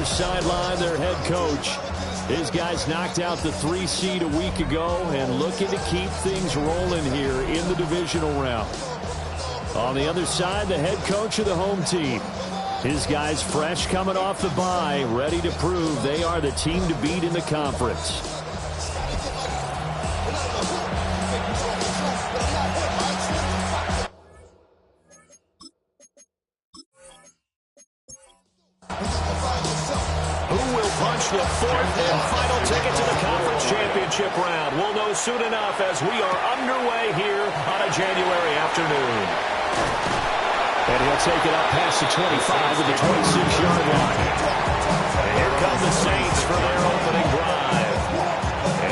Packers sideline, their head coach. His guys knocked out the 3 seed a week ago and looking to keep things rolling here in the divisional round. On the other side, the head coach of the home team. His guys fresh coming off the bye, ready to prove they are the team to beat in the conference. The fourth and final ticket to the conference championship round. We'll know soon enough as we are underway here on a January afternoon. And he'll take it up past the 25 to the 26-yard line. And here come the Saints for their opening drive.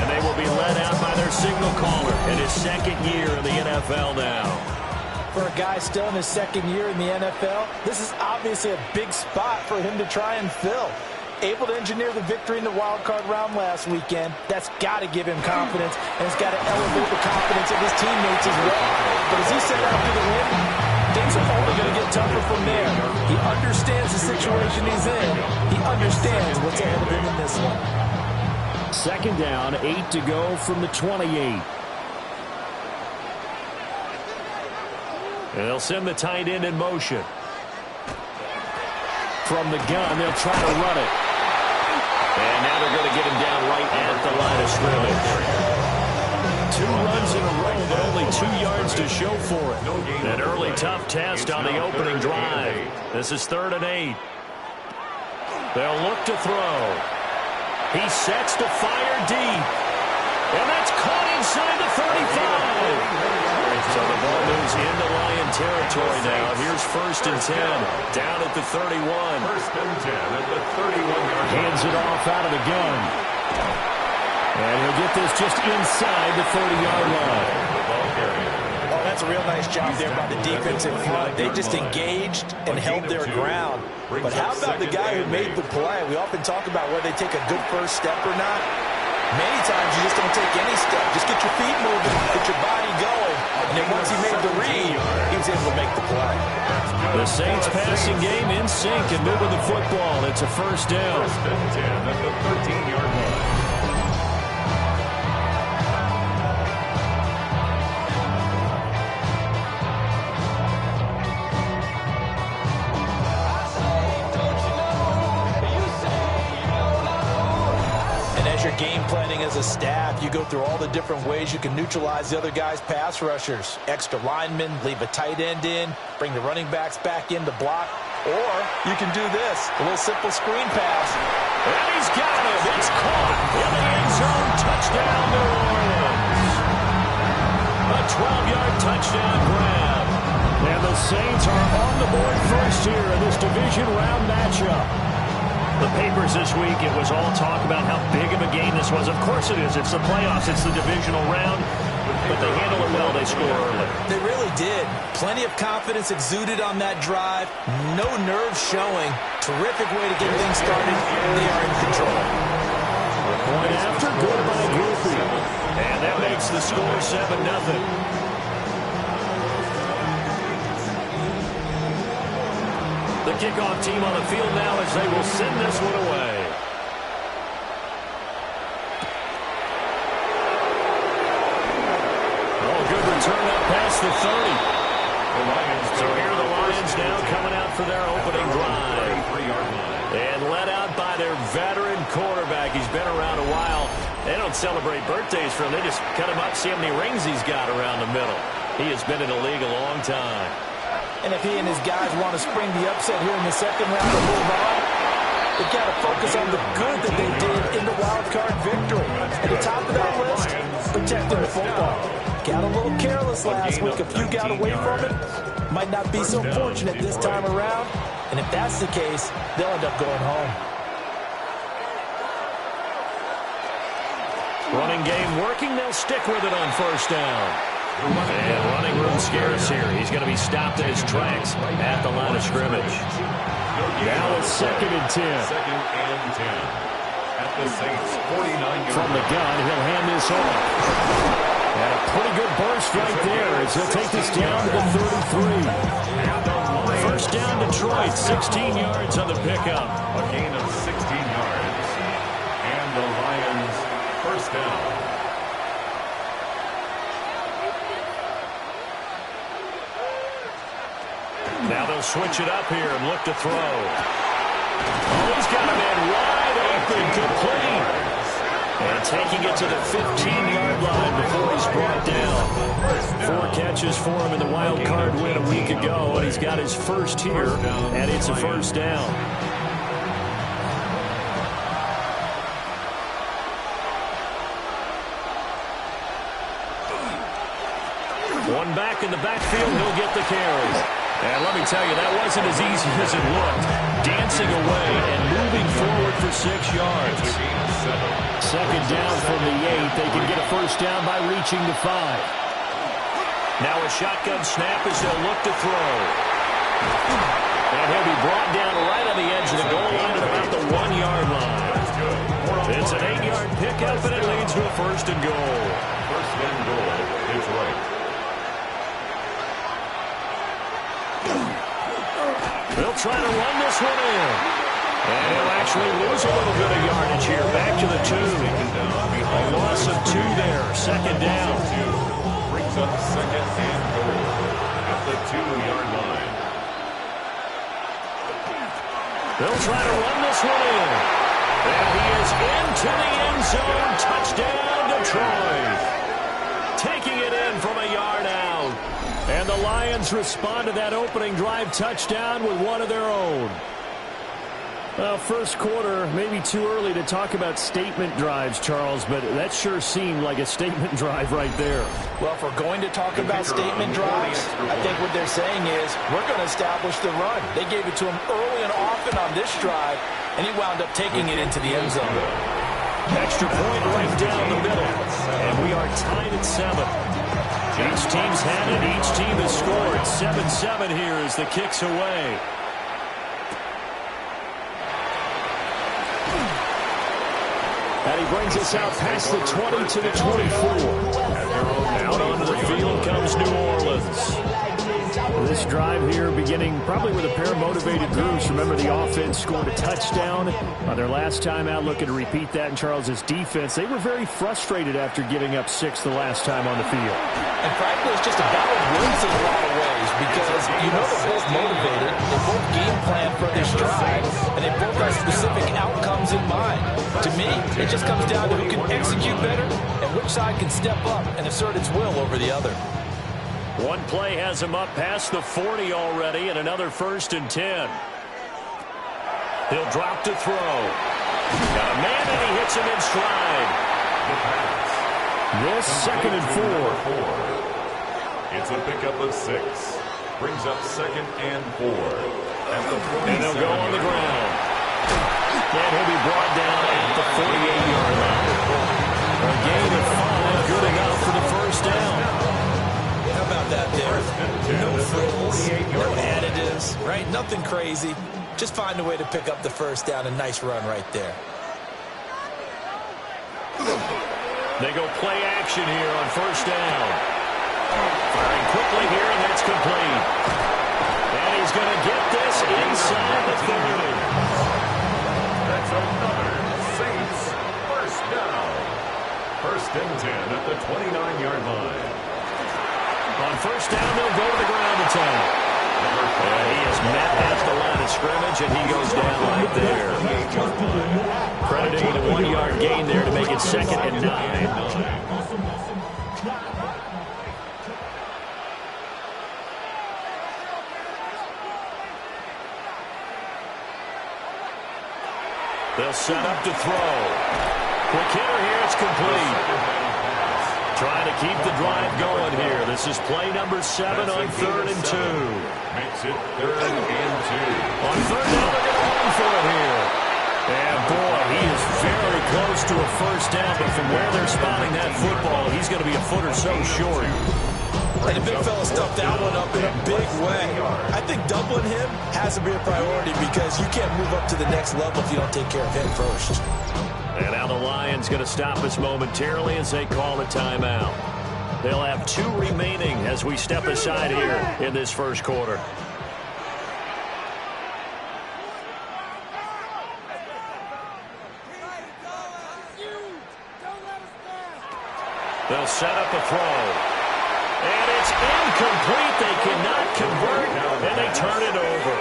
And they will be led out by their signal caller in his second year in the NFL now. For a guy still in his second year in the NFL, this is obviously a big spot for him to try and fill. Able to engineer the victory in the wild card round last weekend. That's got to give him confidence, and it's got to elevate the confidence of his teammates as well. But as he said after the win, things are only going to get tougher from there. He understands the situation he's in. He understands what's ahead of him in this one. Second down, 8 to go from the 28. And they'll send the tight end in motion. From the gun, they'll try to run it. And now they're going to get him down right at the line of scrimmage. 2 runs in a row, but only 2 yards to show for it. An early tough test on the opening drive. This is 3rd and 8. They'll look to throw. He sets to fire deep. And that's caught inside the 35. So the ball moves into Lion territory now. Here's 1st and 10. Down at the 31. 1st and 10 at the 31-yard line. Hands it off out of the gun. And he'll get this just inside the 30-yard line. Oh, that's a real nice job there by the defensive front. They just engaged and held their ground. But how about the guy who made the play? We often talk about whether they take a good first step or not. Many times you just don't take any step. Just get your feet moving, get your body going. And then once he made the read, he was able to make the play. The Saints passing game in sync and moving the football. It's a 1st down. 1st and 10 at the 13-yard line. Game planning as a staff, you go through all the different ways you can neutralize the other guy's pass rushers. Extra linemen, leave a tight end in, bring the running backs back in to block, or you can do this, a little simple screen pass. And he's got him. It's caught in the end zone. Touchdown, New Orleans. A 12-yard touchdown grab. And the Saints are on the board first here in this division round matchup. The papers this week, it was all talk about how big of a game this was. Of course it is. It's the playoffs. It's the divisional round. But they handle it well. They score early. They really did. Plenty of confidence exuded on that drive. No nerves showing. Terrific way to get things started. They are in control. The point after, good by Goofy. And that makes the score 7-0. The kickoff team on the field now as they will send this one away. Oh, good return up past the 30. So here are the Lions now coming out for their opening drive. And led out by their veteran quarterback. He's been around a while. They don't celebrate birthdays for him. They just cut him up, see how many rings he's got around the middle. He has been in the league a long time. And if he and his guys want to spring the upset here in the second round and move on, they've got to focus on the good that they did in the wild card victory. At the top of that list, protecting the football. Got a little careless last week. A few got away from it. Might not be so fortunate this time around. And if that's the case, they'll end up going home. Running game working. They'll stick with it on 1st down. And running room scarce here. He's going to be stopped in his tracks at the line of scrimmage. Now it's 2nd and 10. 2nd and 10. At the Saints 49. From the gun, he'll hand this off. And a pretty good burst right there as he'll take this down to the 33. 1st down to Detroit, 16 yards on the pickup. A gain of 16 yards. And the Lions first down. Now they'll switch it up here and look to throw. Oh, he's got a man wide open, complete. And taking it to the 15-yard line before he's brought down. 4 catches for him in the wild card win a week ago, and he's got his first here, and it's a first down. One back in the backfield, he'll get the carry. And let me tell you, that wasn't as easy as it looked. Dancing away and moving forward for 6 yards. Second down from the 8. They can get a first down by reaching the 5. Now a shotgun snap as they'll look to throw. And he'll be brought down right on the edge of the goal line at about the 1-yard line. It's an 8-yard pickup, and it leads to a first and goal. First and goal, Detroit. They'll try to run this one in. And he'll actually lose a little bit of yardage here. Back to the 2. A loss of 2 there. Second down. Brings up second and goal at the 2-yard line. They'll try to run this one in. And he is into the end zone. Touchdown, Detroit. Taking it in from a yard out. And the Lions respond to that opening drive touchdown with one of their own. Well, first quarter, maybe too early to talk about statement drives, Charles, but that sure seemed like a statement drive right there. Well, if we're going to talk about statement drives, I think what they're saying is we're going to establish the run. They gave it to him early and often on this drive, and he wound up taking it into the end zone. Extra point right down the middle, and we are tied at 7. Each team's had it. Each team has scored. 7-7 here as the kick's away. And he brings us out past the 20 to the 24. Out onto the field comes New Orleans. This drive here beginning probably with a pair of motivated groups. Remember, the offense scored a touchdown their last time out. Looking to repeat that in Charles's defense. They were very frustrated after giving up 6 the last time on the field. And frankly, it's just a battle of wills in a lot of ways because you know they're both motivated. They both game plan for this drive, and they both have specific outcomes in mind. To me, it just comes down to who can execute better and which side can step up and assert its will over the other. One play has him up past the 40 already, and another 1st and 10. He'll drop to throw. Got a man, and he hits him in stride. This 2nd and 4. It's a pickup of 6. Brings up 2nd and 4. And they'll go on the ground. And he'll be brought down at the 48-yard line. A gain of 5, good enough for the first down. How about that there? No frills, no additives, right? Nothing crazy. Just find a way to pick up the first down. A nice run right there. They go play action here on first down. Firing quickly here, and that's complete. And he's going to get this inside the 30. That's another Saints first down. 1st and 10 at the 29-yard line. On first down, they'll go to the ground attack. And he is met at the line of scrimmage, and he goes down right there. Crediting a 1-yard gain there to make it 2nd and 9. They'll set up to throw. Quick hitter here, it's complete. Trying to keep the drive going here. This is play number 7 on 3rd and 2. Makes it 3rd and 2. On 3rd down, they're going to run for it here. And boy, he is very close to a first down, but from where they're spotting that football, he's going to be a foot or so short. And the big fella stuffed that one up in a big way. I think doubling him has to be a priority because you can't move up to the next level if you don't take care of him first. And now the Lions going to stop us momentarily as they call a timeout. They'll have 2 remaining as we step aside here in this first quarter. They'll set up a throw. And it's incomplete. They cannot convert, and they turn it over.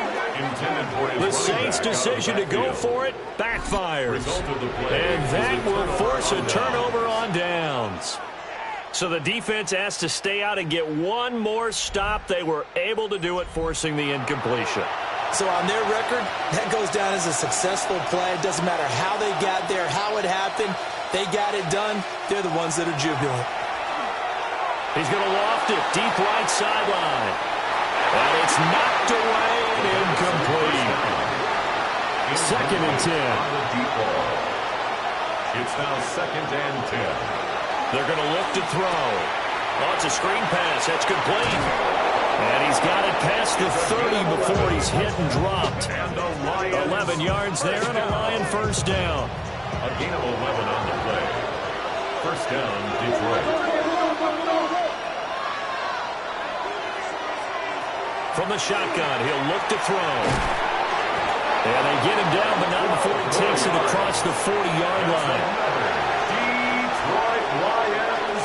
The Saints' decision to go for it backfires. And that will force a turnover on downs. So the defense has to stay out and get one more stop. They were able to do it, forcing the incompletion. So on their record, that goes down as a successful play. It doesn't matter how they got there, how it happened. They got it done. They're the ones that are jubilant. He's going to loft it deep right sideline. And it's knocked away and incomplete. 2nd and 10. It's now 2nd and 10. They're going to look to throw. Oh, it's a screen pass. That's complete. And he's got it past the 30 before he's hit and dropped. 11 yards there and a Lion first down. A gain of 11 on the play. First down, Detroit. From the shotgun, he'll look to throw. And they get him down, but not before he takes it across the 40-yard line. Detroit Lions,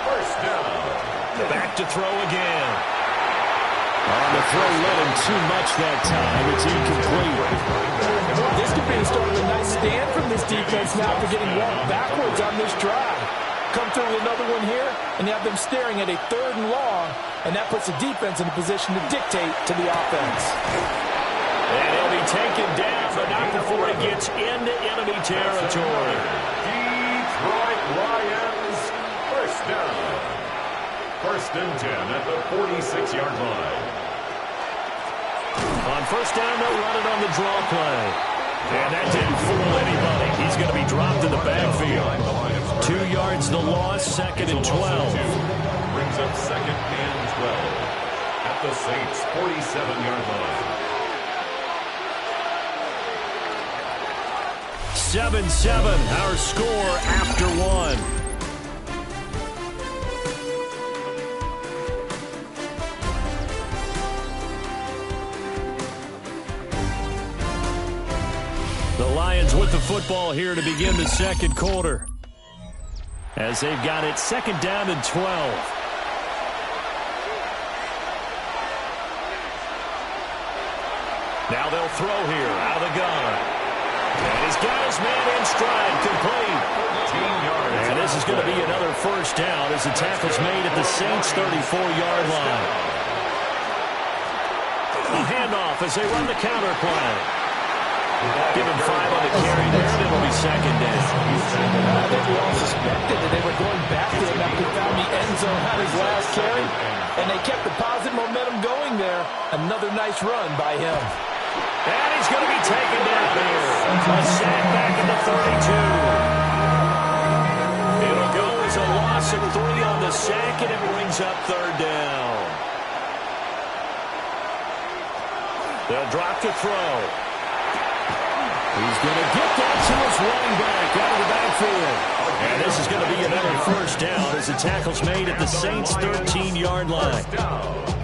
first down. Back to throw again. On the throw, let him too much that time. It's incomplete. This could be the start of a nice stand from this defense now for getting walked backwards on this drive. Come through with another one here, and you have them staring at a 3rd and long, and that puts the defense in a position to dictate to the offense. And he'll be taken down, but not before he gets into enemy territory. Detroit Lions, first down. 1st and 10 at the 46-yard line. On first down, they'll run it on the draw play. And that didn't fool anybody. He's going to be dropped in the backfield. 2 yards the loss, 2nd and 12. Brings up 2nd and 12 at the Saints' 47-yard line. 7-7, our score after 1. The Lions with the football here to begin the 2nd quarter. As they've got it 2nd down and 12. Now they'll throw here out of the gun. And he's got his man in stride, complete. And this is going to be another first down as the tackle's made at the Saints' 34-yard line. A handoff as they run the counter play. Give him 5 on the carry there, and it'll be 2nd down. I think we all suspected that they were going back to him after he found the end zone on his last carry, and they kept the positive momentum going there. Another nice run by him. And he's going to be taken down here. A sack back at the 32. It'll go as a loss of 3 on the sack, and it brings up 3rd down. They'll drop to throw. He's going to get that to his running back out of the backfield. And this is going to be another first down as the tackle's made at the Saints' 13-yard line.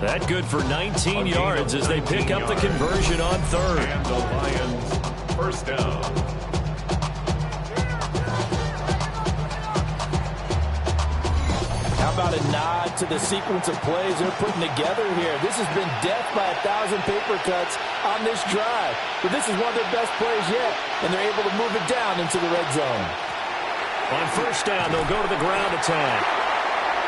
That good for 19 yards as they pick up the conversion on 3rd. And the Lions, first down. How about a nod to the sequence of plays they're putting together here? This has been death by 1,000 paper cuts on this drive. But this is one of their best plays yet, and they're able to move it down into the red zone. On first down, they'll go to the ground attack.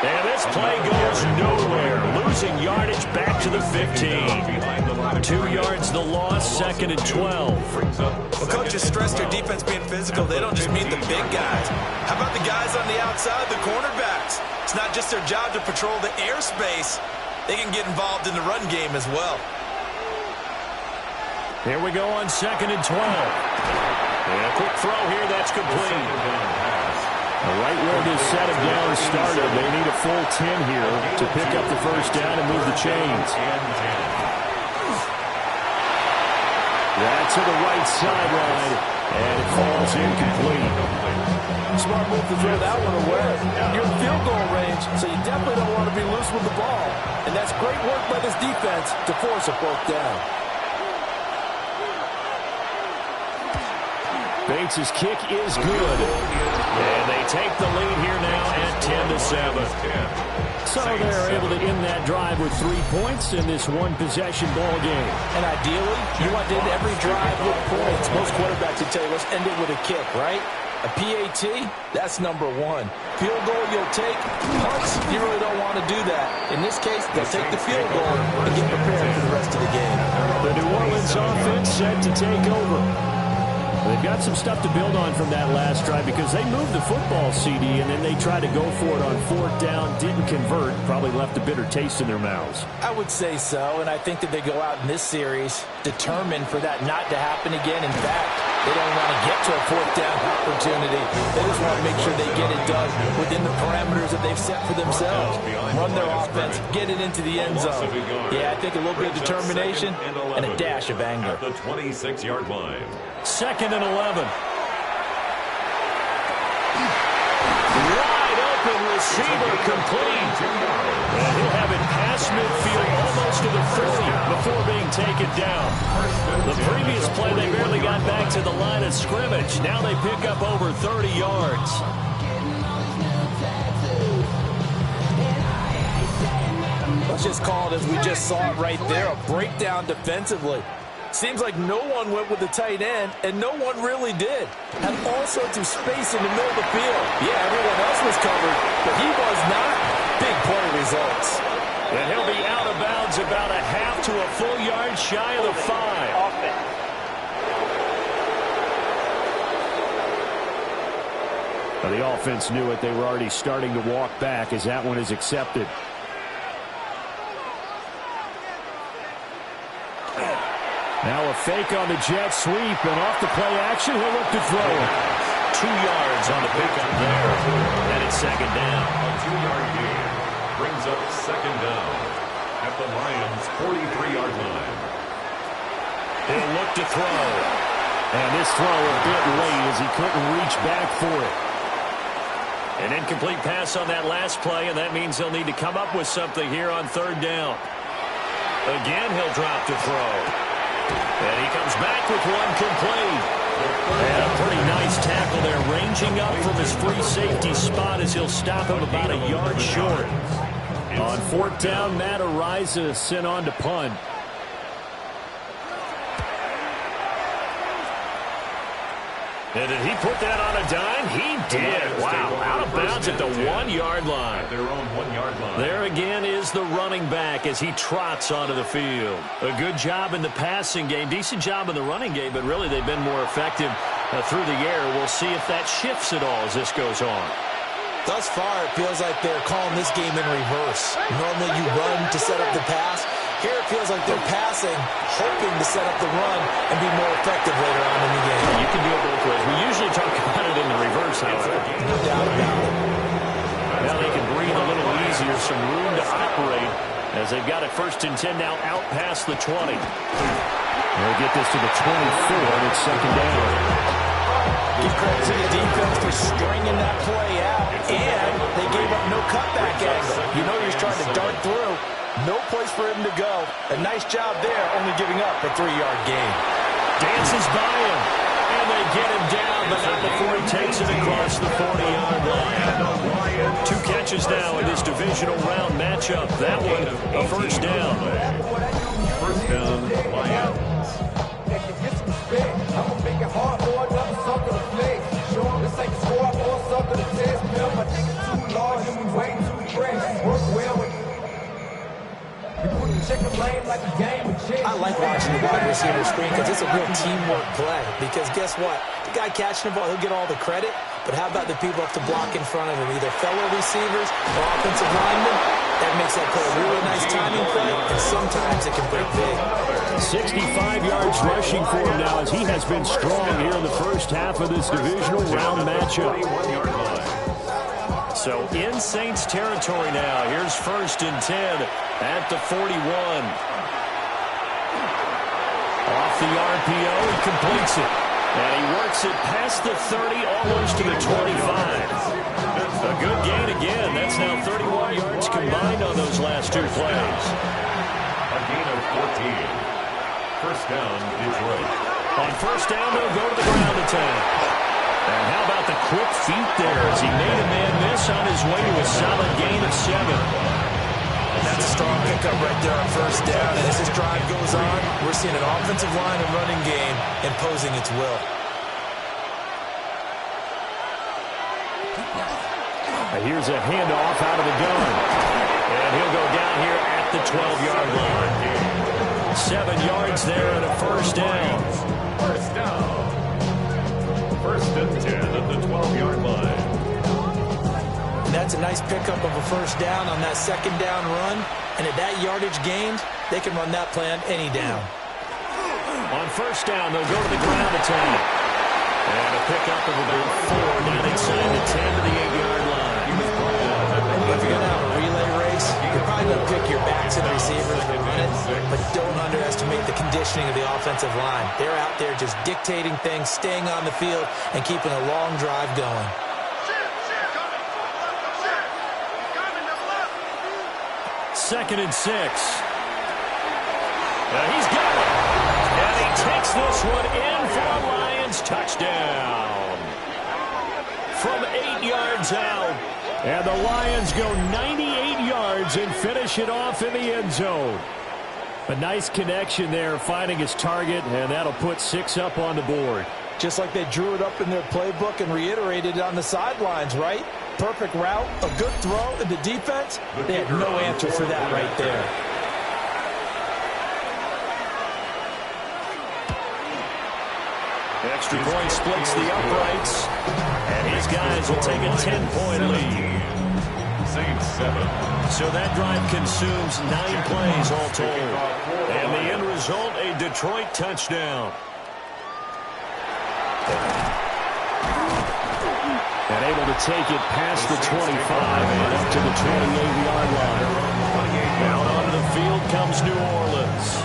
And this play goes nowhere. Losing yardage back to the 15. 2 yards the loss, 2nd and 12. Well, coaches stress their defense being physical. They don't just mean the big guys. How about the guys on the outside, the cornerbacks? It's not just their job to patrol the airspace. They can get involved in the run game as well. Here we go on 2nd and 12. And a quick throw here, that's complete. Right where this set of downs started, they need a full 10 here to pick up the first down and move the chains. That's to the right sideline, and it falls incomplete. Smart move to throw that one away. You're in field goal range, so you definitely don't want to be loose with the ball. And that's great work by this defense to force a fourth down. Bates' kick is good. And they take the lead here now at 10-7. So they're able to end that drive with 3 points in this one-possession ball game. And ideally, you want to end every drive with points. Most quarterbacks would tell you, let's end it with a kick, right? A PAT, that's number one. Field goal you'll take. Punts, you really don't want to do that. In this case, they'll take the field goal and get prepared for the rest of the game. The New Orleans offense set to take over. They've got some stuff to build on from that last drive because they moved the football, CD, and then they tried to go for it on 4th down, didn't convert, probably left a bitter taste in their mouths. I would say so, and I think that they go out in this series determined for that not to happen again. In fact, they don't want to get to a 4th down opportunity. They just want to make sure they get it done within the parameters that they've set for themselves. Run their offense, get it into the end zone. Yeah, I think a little bit of determination and a dash of anger. At the 26-yard line. 2nd and 11. Wide open receiver complete. And he'll have it past midfield almost to the 30 before being taken down. The previous play, they barely got back to the line of scrimmage. Now they pick up over 30 yards. Let's just call it as we just saw it right there, a breakdown defensively. Seems like no one went with the tight end, and no one really did. Had all sorts of space in the middle of the field. Yeah, everyone else was covered, but he was not. Big play results. And he'll be out of bounds about a half to a full yard shy of the 5. Well, the offense knew it. They were already starting to walk back as that one is accepted. Now a fake on the jet sweep, and off the play action, he'll look to throw it. 2 yards on the pickup there, and it's 2nd down. A 2-yard gain brings up 2nd down at the Lions' 43-yard line. He'll look to throw. And this throw a bit late as he couldn't reach back for it. An incomplete pass on that last play, and that means he'll need to come up with something here on 3rd down. Again, he'll drop to throw. And he comes back with one complete. And a pretty nice tackle there, ranging up from his free safety spot as he'll stop him about a yard short. On 4th down, Matt Ariza sent on to punt. And did he put that on a dime? He did. Wow, out of bounds at the 1-yard line. At their own 1-yard line. There again is the running back as he trots onto the field. A good job in the passing game. Decent job in the running game, but really they've been more effective through the air. We'll see if that shifts at all as this goes on. Thus far, it feels like they're calling this game in reverse. Normally you run to set up the pass. Here it feels like they're passing, hoping to set up the run and be more effective later on in the game. You can do it both ways. We usually talk about it in the reverse, however. No doubt about it. Now they can breathe a little easier, some room to operate as they've got it 1st and 10 now out past the 20. They'll get this to the 24, and it's 2nd down. Give credit to the defense for stringing that play out, and they gave up no cutback angle. You know you're trying to dart through. No place for him to go. A nice job there, only giving up a 3-yard gain. Dances by him, and they get him down, but not before he takes it across the 40-yard line. 2 catches now in this divisional round matchup. That one, a 1st down. 1st down, Lions. I like watching the wide receiver screen because it's a real teamwork play. Because guess what? The guy catching the ball, he'll get all the credit. But how about the people up to block in front of him? Either fellow receivers or offensive linemen. That makes that play a really nice timing play. And sometimes it can break big. 65 yards rushing for him now as he has been strong here in the 1st half of this divisional round matchup. So in Saints territory now. Here's 1st and 10 at the 41. Off the RPO, he completes it. And he works it past the 30, almost to the 25. A good gain again. That's now 31 yards combined on those last 2 plays. A gain of 14. 1st down, Detroit. On first down, they'll go to the ground attack. And how about the quick feet there as he made a man miss on his way to a solid gain of 7. That's a strong pickup right there on first down. And as this drive goes on, we're seeing an offensive line and running game imposing its will. Here's a handoff out of the gun. And he'll go down here at the 12-yard line. 7 yards there and a first down. First down. First and 10 at the 12-yard line. And that's a nice pickup of a first down on that second down run. And at that yardage gained, they can run that play on any down. On first down, they'll go to the ground attack. And a pickup of about 4 down inside the 10 to the 8-yard line. If you're going to have a relay race, you're probably going to pick your backs and receivers to run it, but don't underestimate the conditioning of the offensive line. They're out there just dictating things, staying on the field, and keeping a long drive going. Second and 6. He's got it. And he takes this one in for a Lions touchdown. From 8 yards out. And the Lions go 98 yards and finish it off in the end zone. A nice connection there, finding his target, and that'll put 6 up on the board. Just like they drew it up in their playbook and reiterated it on the sidelines, right? Perfect route, a good throw, and the defense, they had no answer for that right there. Extra point splits the uprights, and his guys will take a 10-point lead. Saints 7. So that drive consumes 9 plays all told. And the end result, a Detroit touchdown. And able to take it past the 25 and up to the 28-yard line. Out onto the field comes New Orleans.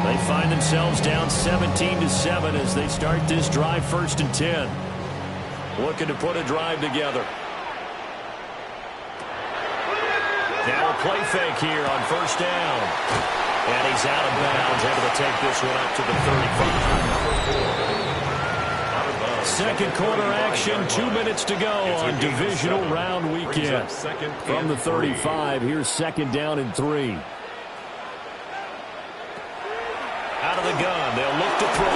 They find themselves down 17-7 as they start this drive first and 10. Looking to put a drive together. Now a play fake here on first down. And he's out of bounds, able to take this one up to the 35. Second quarter action, 2 minutes to go on Divisional round weekend. From the 35, here's second down and 3. Out of the gun, they'll look to throw.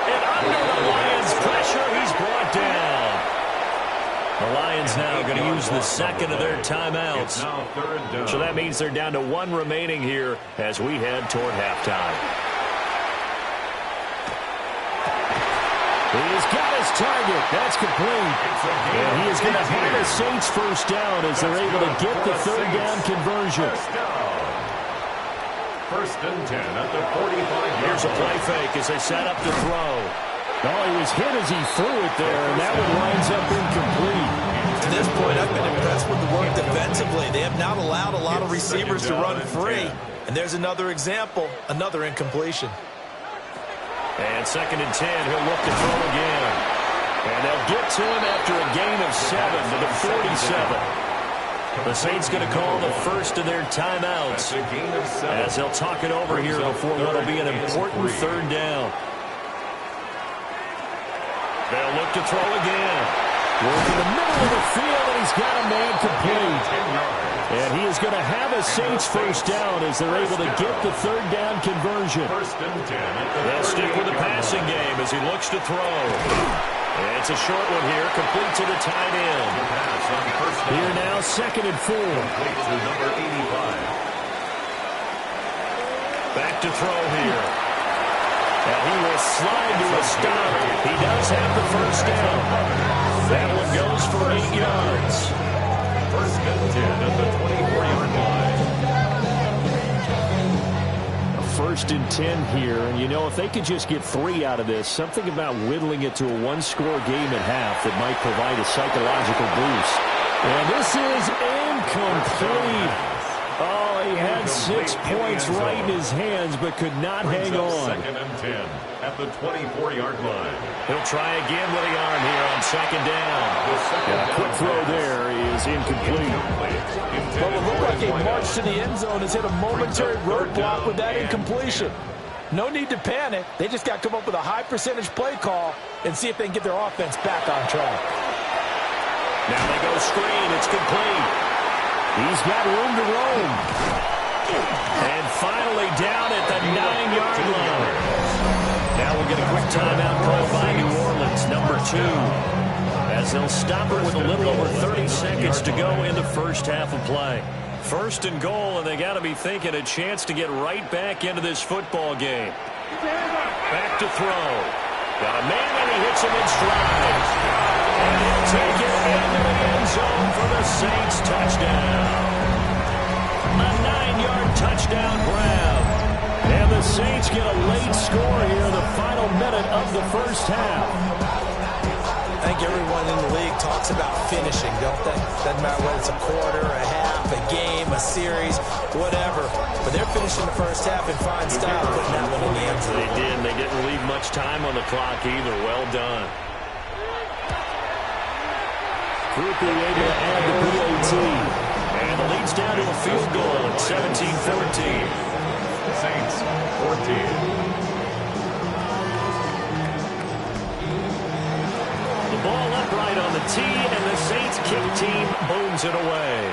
And under the Lions' pressure, he's brought down. The Lions now going to use the second of their timeouts. So that means they're down to 1 remaining here as we head toward halftime. He's got his target. That's complete. And he is going to have the Saints first down as they're able to get the third down conversion. First and 10 at the 45. Here's a play fake as they set up to throw. Oh, he was hit as he threw it there, and that one winds up incomplete. To this point, I've been impressed with the work defensively. They have not allowed a lot of receivers to run free. And there's another example, another incompletion. And second and 10, he'll look to throw again. And they'll get to him after a gain of 7 to the 47. The Saints going to call the first of their timeouts as they'll talk it over here before what will be an important third down. They'll look to throw again. Work in the middle of the field, and he's got a man complete. And he is going to have a Saints first down as they're able to get the third down conversion. They'll stick with the passing game as he looks to throw. It's a short one here, complete to the tight end. Here now, second and 4. Back to throw here. And he will slide to a stop. He does have the first down. That one goes for 8 yards. First and 10 at the 24-yard line. First and 10 here, and you know, if they could just get 3 out of this, something about whittling it to a 1-score game at half that might provide a psychological boost. And this is incomplete. Oh, he had 6 points right in his hands, but could not hang on. Second and 10 at the 24-yard line. He'll try again with the arm here on second down. Yeah, a quick throw there is incomplete. Well, it looked like a march to the end zone has hit a momentary roadblock with that incompletion. No need to panic. They just got to come up with a high percentage play call and see if they can get their offense back on track. Now they go screen. It's complete. He's got room to roam. And finally down at the 9-yard line. Now we'll get a quick timeout called by New Orleans, number 2. As they'll stop it with a little over 30 seconds to go in the first half of play. First and goal, and they got to be thinking a chance to get right back into this football game. Back to throw. Got a man, and he hits him in stride. And he'll take it into the end zone for the Saints touchdown. A 9-yard touchdown grab. And the Saints get a late score here in the final minute of the first half. I think everyone in the league talks about finishing, don't they? Doesn't matter whether it's a quarter, a half, a game, a series, whatever. But they're finishing the first half in fine style, putting that one in the end zone. They did. They didn't leave much time on the clock either. Well done. Group being able to add the PAT. And the lead's down to a field goal at 17-14. Saints, 14. Ball upright on the tee, and the Saints kick team booms it away.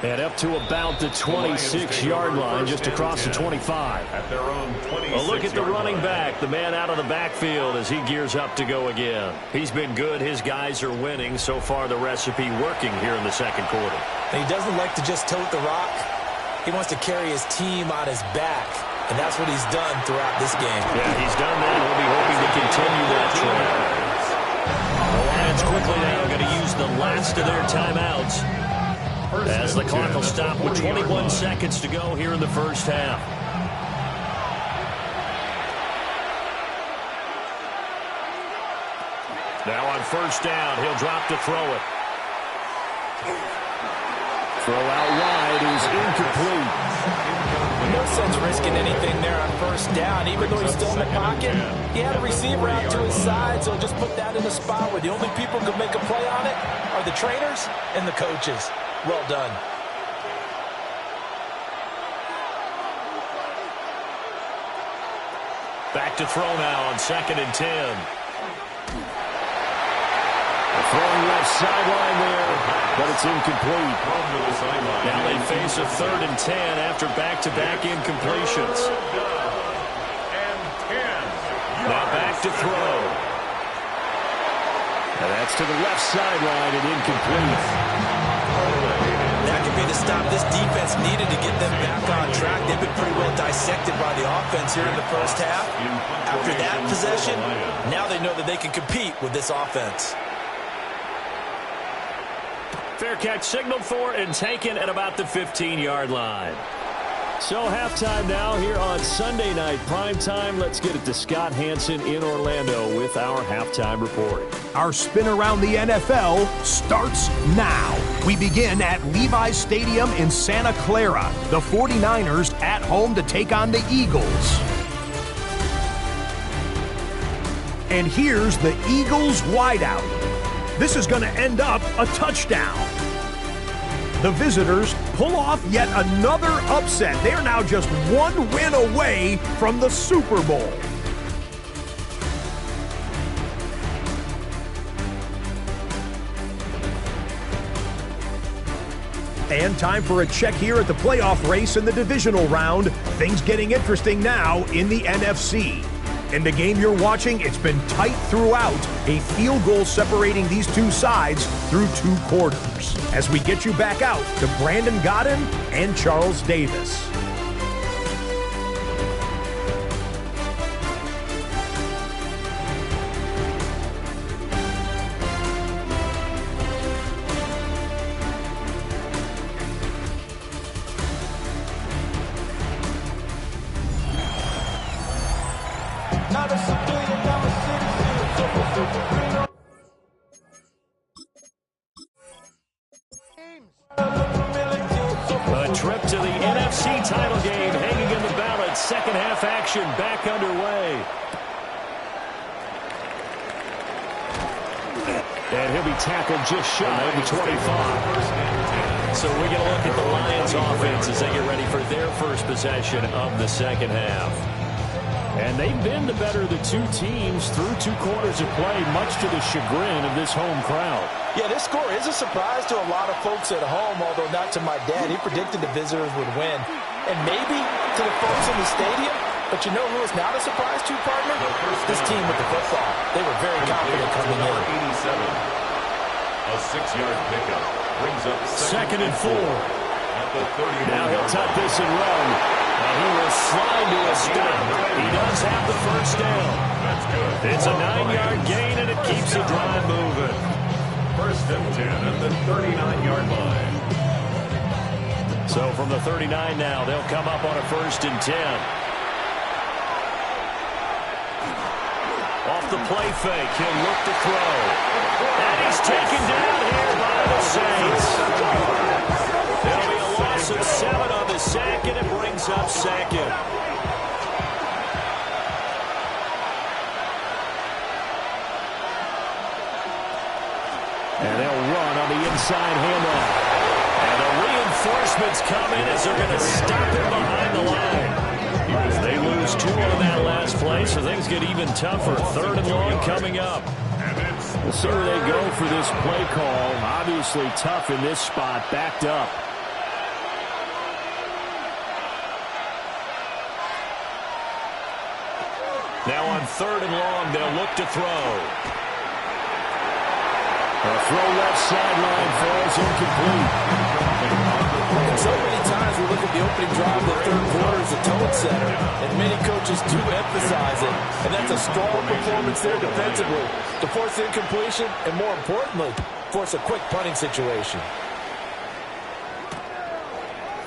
And up to about the 26-yard line, just across the 25. At their own 26. A look at the running back, the man out of the backfield as he gears up to go again. He's been good. His guys are winning. So far, the recipe working here in the second quarter. And he doesn't like to just tote the rock. He wants to carry his team on his back. And that's what he's done throughout this game. Yeah, he's done that. We'll be hoping to continue that trend. The Lions quickly now going to use the last of their timeouts as the clock will stop with 21 seconds to go here in the first half. Now on first down, he'll drop to throw it. Throw out wide is incomplete. No sense risking anything there on first down. Even though he's still in the pocket, he had a receiver out to his side, so just put that in a spot where the only people who can make a play on it are the trainers and the coaches. Well done. Back to throw now on 2nd and 10. Throwing left sideline there, but it's incomplete. Now they face a 3rd and 10 after back-to-back incompletions. Now back to throw. And that's to the left sideline and incomplete. That could be the stop this defense needed to get them back on track. They've been pretty well dissected by the offense here in the first half. After that possession, now they know that they can compete with this offense. Fair catch signaled for and taken at about the 15-yard line. So halftime now here on Sunday Night Primetime. Let's get it to Scott Hansen in Orlando with our halftime report. Our spin around the NFL starts now. We begin at Levi's Stadium in Santa Clara. The 49ers at home to take on the Eagles. And here's the Eagles wideout. This is going to end up a touchdown. The visitors pull off yet another upset. They are now just one win away from the Super Bowl. And time for a check here at the playoff race in the divisional round. Things getting interesting now in the NFC. In the game you're watching, it's been tight throughout, a field goal separating these two sides through 2 quarters. As we get you back out to Brandon Godden and Charles Davis. A trip to the NFC title game hanging in the balance. Second half action back underway. And he'll be tackled just shy of the 25. So we get a look at the Lions offense as they get ready for their first possession of the second half. And they've been the better of the two teams through 2 quarters of play, much to the chagrin of this home crowd. Yeah, this score is a surprise to a lot of folks at home, although not to my dad. He predicted the visitors would win. And maybe to the folks in the stadium, but you know who is not a surprise to, partner? This team with the football. They were very confident coming in. 87. A 6-yard pickup brings up second and 4. At the 30. Now he'll tuck this and run. And he will slide to a stop. He does have the first down. That's good. It's a 9-yard gain, and it keeps the drive moving. First and 10 at the 39-yard line. So from the 39 now, they'll come up on a first and 10. Off the play fake, he'll look to throw. And he's taken down here by the Saints. It'll be a loss of 7 on the sack, and it brings up second. And they'll run on the inside handoff. And the reinforcements come in as they're going to stop him behind the line. They lose 2 on that last play, so things get even tougher. 3rd and long coming up. We'll see where they go for this play call. Obviously tough in this spot, backed up. Now on 3rd and long, they'll look to throw. A throw left sideline falls incomplete. And so many times we look at the opening drive of the 3rd quarter as a tone setter, and many coaches do emphasize it. And that's a strong performance there defensively to force incompletion and, more importantly, force a quick punting situation.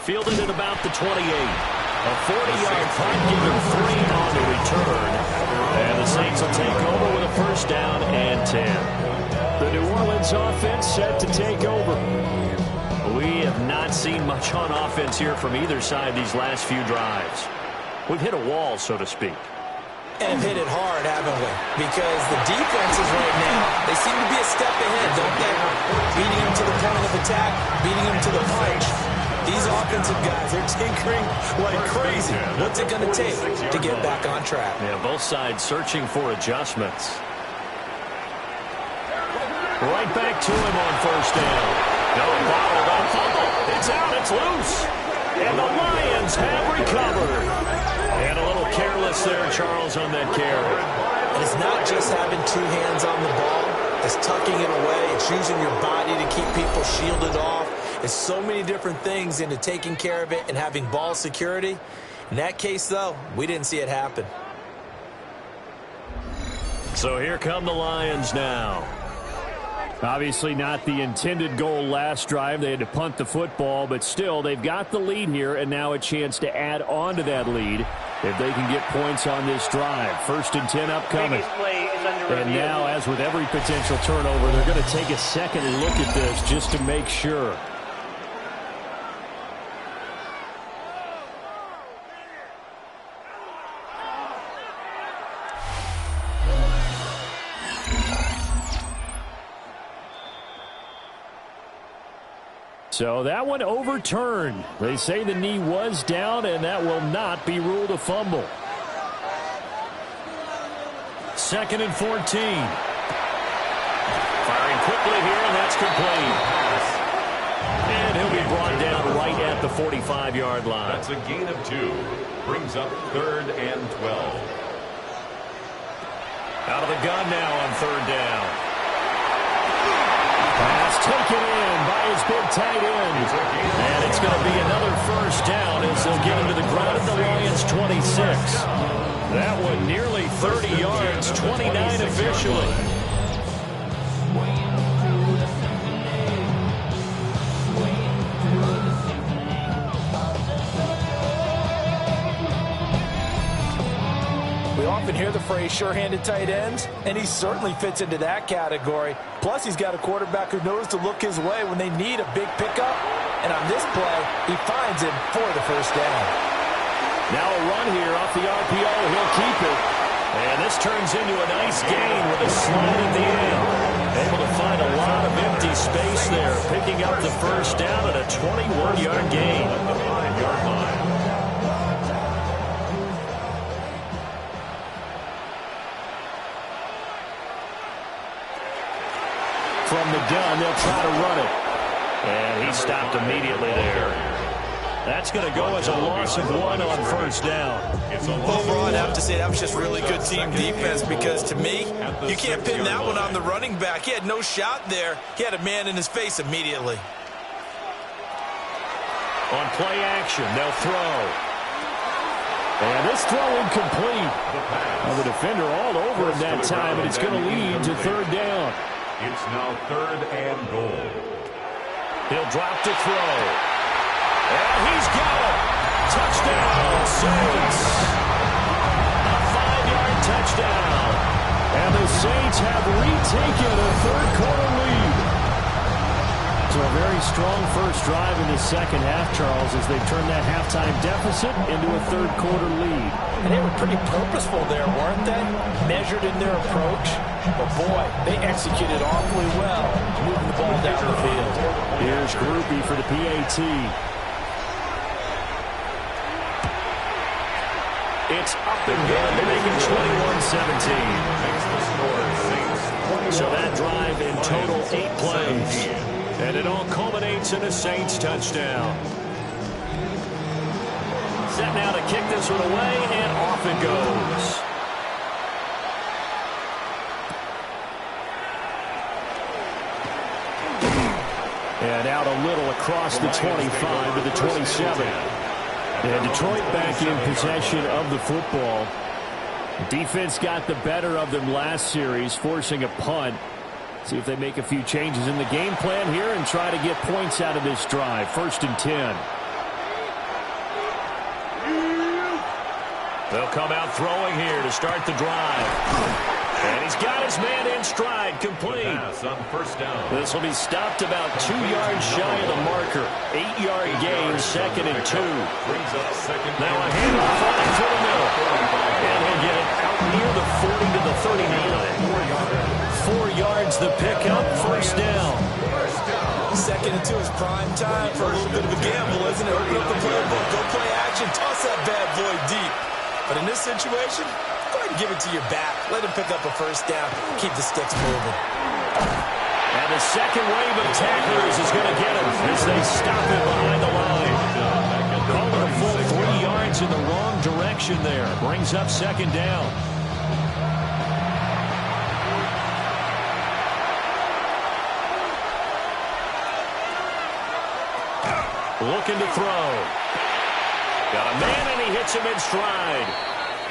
Fielded at about the 28. A 40-yard punt, giving 3 on the return. And the Saints will take over with a first down and 10. The New Orleans offense set to take over. We have not seen much on offense here from either side these last few drives. We've hit a wall, so to speak. And hit it hard, haven't we? Because the defenses right now, they seem to be a step ahead, don't they? Beating them to the point of attack, beating them to the punch. These offensive guys, they're tinkering like crazy. What's it going to take to get back on track? Yeah, both sides searching for adjustments. Right back to him on first down. No, bottled up. Fumble. It's out. It's loose. And the Lions have recovered. And a little careless there, Charles, on that carry. And it's not just having 2 hands on the ball. It's tucking it away. It's using your body to keep people shielded off. It's so many different things into taking care of it and having ball security. In that case, though, we didn't see it happen. So here come the Lions now. Obviously not the intended goal last drive. They had to punt the football, but still, they've got the lead here, and now a chance to add on to that lead if they can get points on this drive. First and 10 upcoming. And now, as with every potential turnover, they're going to take a second look at this just to make sure. So that one overturned. They say the knee was down, and that will not be ruled a fumble. 2nd and 14. Firing quickly here, and that's complete. And he'll be brought down right at the 45-yard line. That's a gain of 2. Brings up 3rd and 12. Out of the gun now on 3rd down. Pass taken in by his big tight end. And it's going to be another first down as they'll get him to the ground at the Lions 26. That one nearly 30 yards, 29 officially. We often hear the phrase sure-handed tight ends, and he certainly fits into that category. Plus, he's got a quarterback who knows to look his way when they need a big pickup. And on this play, he finds him for the first down. Now a run here off the RPO. He'll keep it. And this turns into a nice gain with a slide at the end. Able to find a lot of empty space there, picking up the first down at a 21-yard gain. At the 5-yard line. From the gun, they'll try to run it. And he stopped immediately there. That's going to go as a loss of 1 on first down. Overall, I'd have to say that was just really good team defense because, to me, you can't pin that one on the running back. He had no shot there. He had a man in his face immediately. On play action, they'll throw. And this throw incomplete. Well, the defender all over him that time, and it's going to lead to third down. It's now 3rd and goal. He'll drop to throw. And he's got it. Touchdown, Saints. A 5-yard touchdown. And the Saints have retaken a third-quarter lead. So a very strong first drive in the second half, Charles, as they've turned that halftime deficit into a third-quarter lead. And they were pretty purposeful there, weren't they? Measured in their approach. But, boy, they executed awfully well, moving the ball down the field. Here's Groupie for the PAT. It's up and good to make it 21-17. So that drive in total 8 plays. And it all culminates in a Saints touchdown. Set now to kick this one away, and off it goes. And out a little across the 25 to the 27. And Detroit back in possession of the football. Defense got the better of them last series, forcing a punt. See if they make a few changes in the game plan here and try to get points out of this drive. 1st and 10. They'll come out throwing here to start the drive. And he's got his man in stride, complete. Pass on 1st down. This will be stopped about 2 yards shy of the marker. 8-yard gain, 2nd and 2. Brings up 2nd. Now a handoff right through the middle. And he'll get it out near the 40 to the 39. 4 yards the pickup, 1st down. 2nd and 2 is prime time for a little bit of a gamble, isn't it? Open up the playbook, go play action, toss that bad boy deep. But in this situation, go ahead and give it to your back. Let him pick up a 1st down. Keep the sticks moving. And the second wave of tacklers is going to get him as they stop him behind the line. Calling a full 3 yards in the wrong direction there. Brings up 2nd down. Looking to throw. Got a man, and he hits him in stride.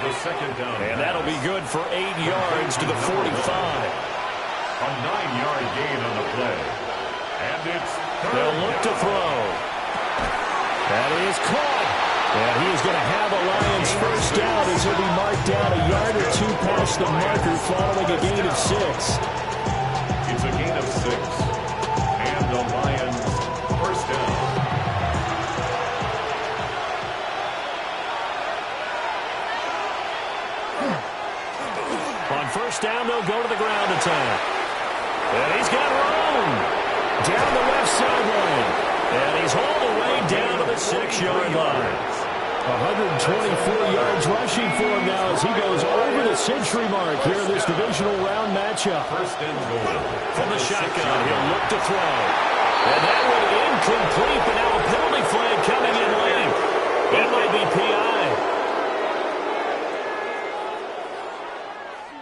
The 2nd down. And that'll be good for 8 yards to the 45. A 9-yard gain on the play. And it's They'll look to throw. That is caught. And he is going to have a Lions 1st down as he'll be marked down a yard or 2 past the marker following a gain of 6. It's a gain of 6. And the Lions 1st down. On 1st down, they'll go to the ground attack. And he's got room down the left sideline. And he's all the way down to the 6-yard line. 124 yards rushing for him now as he goes over the century mark here in this divisional round matchup. 1st and goal. From the shotgun, he'll look to throw. And that one incomplete, but now a penalty flag coming in late. It might be PI.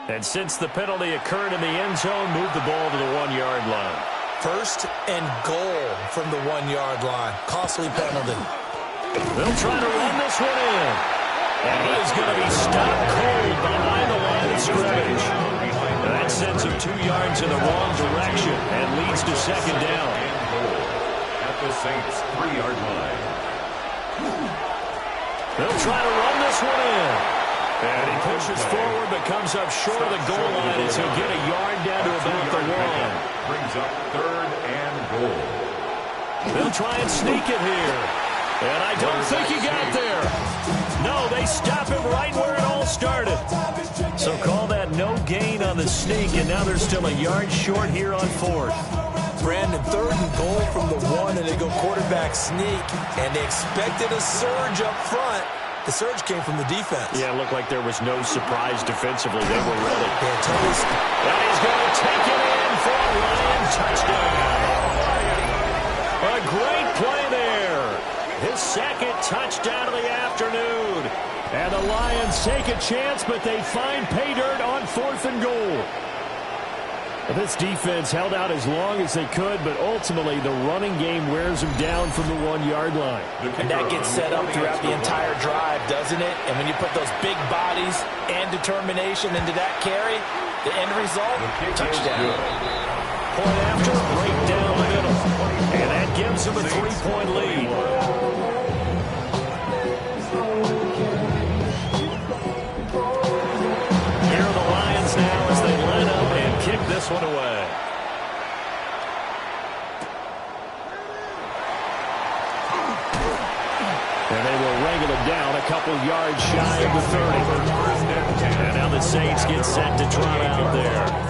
And since the penalty occurred in the end zone, move the ball to the 1-yard line. 1st and goal from the 1-yard line. Costly penalty. They'll try to run this one in. And he is going to be stopped cold behind the line of scrimmage. That sends him 2 yards in the wrong direction and leads to 2nd down. At the Saints 3-yard line. They'll try to run this one in. And he pushes forward but comes up short of the goal line as he'll get a yard down to about the 1. Brings up 3rd and goal. They'll try and sneak it here. And I don't think he got there. No, they stop him right where it all started. So call that no gain on the sneak, and now they're still a yard short here on fourth. Brandon, 3rd and goal from the 1, and they go quarterback sneak, and they expected a surge up front. The surge came from the defense. Yeah, it looked like there was no surprise defensively. They were ready. Yeah, totally. And he's going to take it in for a Lion touchdown. A great play there. His 2nd touchdown of the afternoon. And the Lions take a chance, but they find pay dirt on 4th and goal. This defense held out as long as they could, but ultimately the running game wears them down from the 1-yard line. And that gets set up throughout the entire drive, doesn't it? And when you put those big bodies and determination into that carry, the end result, touchdown. Point after, right down the middle. And that gives them a 3-point lead. Here are the Lions now as they line up and kick this one away. And they will wrangle it down a couple yards shy of the 30. And now the Saints get set to trot out there.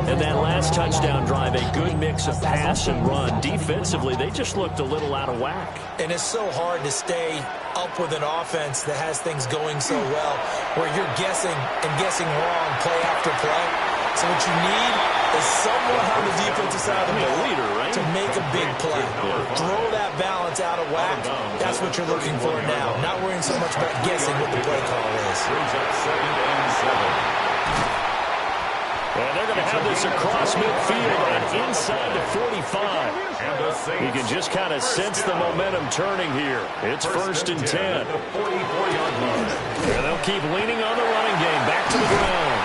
And that last touchdown drive, a good mix of pass and run. Defensively, they just looked a little out of whack. And it's so hard to stay up with an offense that has things going so well, where you're guessing and guessing wrong play after play. So what you need is someone on the defensive side of the ball to make a big play. Throw that balance out of whack. That's what you're looking for now. Not worrying so much about guessing what the play call is. Brings up 2nd and 7. And they're going to have this across midfield and inside the 45. You can just kind of sense the momentum turning here. It's 1st and 10. And they'll keep leaning on the running game. Back to the ground.